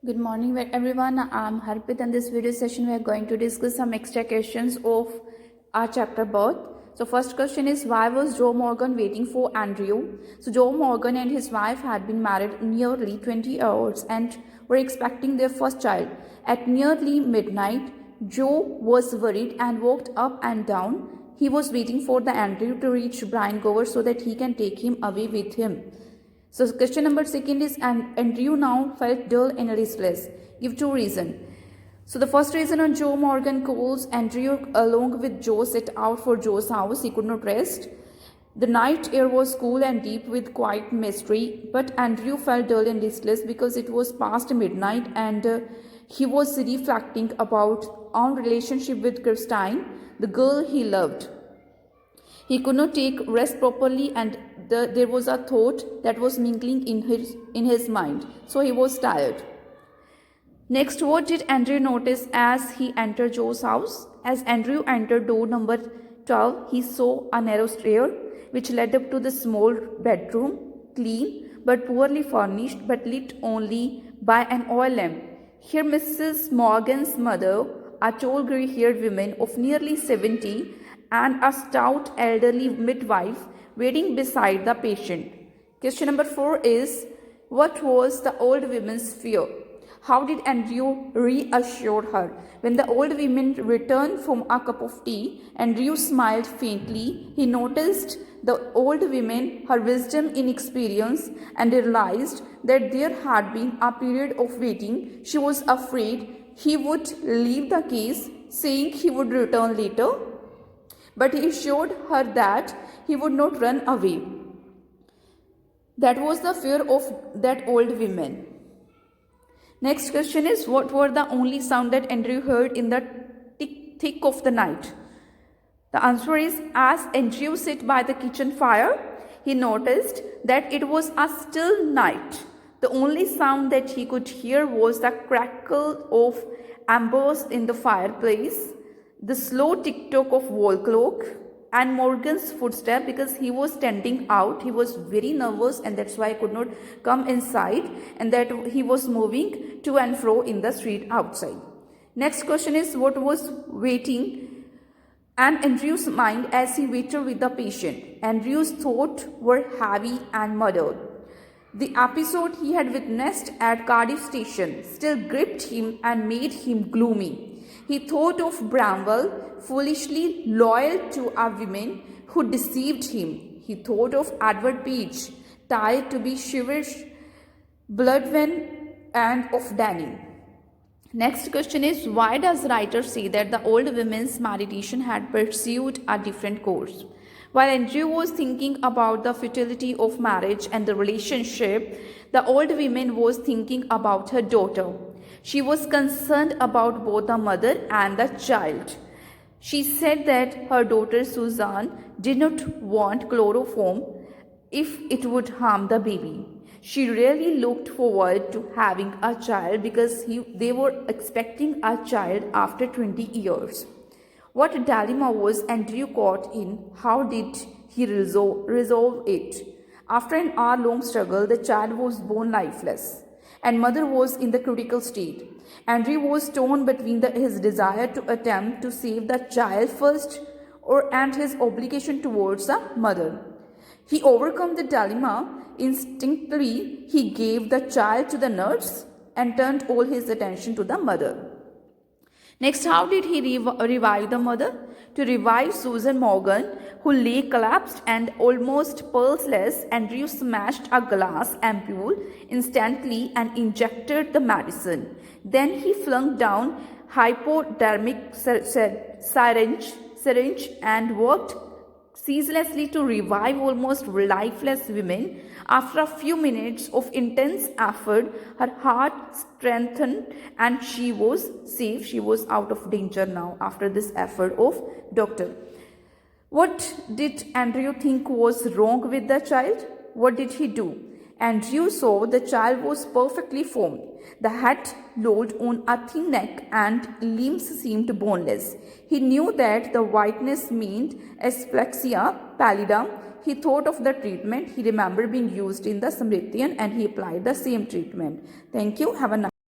Good morning everyone. I'm Harpreet, and this video session we are going to discuss some extra questions of our chapter birth. So first question is, why was Joe Morgan waiting for Andrew? So Joe Morgan and his wife had been married nearly 20 years and were expecting their first child. At nearly midnight, Joe was worried and walked up and down. He was waiting for the Andrew to reach Brian Gower so that he can take him away with him. So question number second is, and Andrew now felt dull and restless. Give two reasons. So the first reason, on Joe Morgan calls, Andrew along with Joe set out for Joe's house. He could not rest. The night air was cool and deep with quiet mystery, but Andrew felt dull and restless because it was past midnight and he was reflecting about own relationship with Christine, the girl he loved. He could not take rest properly, and there was a thought that was mingling in his mind. So he was tired. Next, what did Andrew notice as he entered Joe's house? As Andrew entered door number 12, he saw a narrow stair which led up to the small bedroom, clean but poorly furnished, but lit only by an oil lamp. Here Mrs. Morgan's mother, a tall grey-haired woman of nearly 70, and a stout elderly midwife waiting beside the patient. Question number 4 is, what was the old woman's fear? How did Andrew reassure her? When the old woman returned from a cup of tea, Andrew smiled faintly. He noticed the old woman, her wisdom in experience, and realized that there had been a period of waiting. She was afraid he would leave the case, saying he would return later, but he assured her that he would not run away. That was the fear of that old woman. Next question is, what were the only sound that Andrew heard in the thick of the night? The answer is, as Andrew sat by the kitchen fire, he noticed that it was a still night. The only sound that he could hear was the crackle of embers in the fireplace, the slow tick-tock of wall clock, and Morgan's footstep, because he was standing out. He was very nervous, and that's why he could not come inside, and that he was moving to and fro in the street outside. Next question is, what was waiting and Andrew's mind as he waited with the patient? Andrew's thoughts were heavy and muddled. The episode he had witnessed at Cardiff station still gripped him and made him gloomy. He thought of Bramwell, foolishly loyal to a woman who deceived him. He thought of Edward Page, tied to be chivalrous bloodwen, and of Danny. Next question is, why does writer say that the old woman's meditation had pursued a different course? While Andrew was thinking about the futility of marriage and the relationship, the old woman was thinking about her daughter. She was concerned about both the mother and the child. She said that her daughter Susan did not want chloroform if it would harm the baby. She really looked forward to having a child because they were expecting a child after 20 years. What dilemma was Andrew caught in? How did he resolve it? After an hour-long struggle, the child was born lifeless, and mother was in the critical state. Andrew was torn between his desire to attempt to save the child first and his obligation towards the mother. He overcame the dilemma. Instinctively, he gave the child to the nurse and turned all his attention to the mother. Next, how did he revive the mother? To revive Susan Morgan, who lay collapsed and almost pulseless, Andrew smashed a glass ampule instantly and injected the medicine. Then he flung down hypodermic syringe and worked ceaselessly to revive almost lifeless women. After a few minutes of intense effort, her heart strengthened and she was safe. She was out of danger now after this effort of doctor. What did Andrew think was wrong with the child? What did he do? Andrew saw the child was perfectly formed. The head lolled on a thin neck and limbs seemed boneless. He knew that the whiteness meant asphyxia pallidum. He thought of the treatment he remembered being used in the Samaritan, and he applied the same treatment. Thank you. Have a nice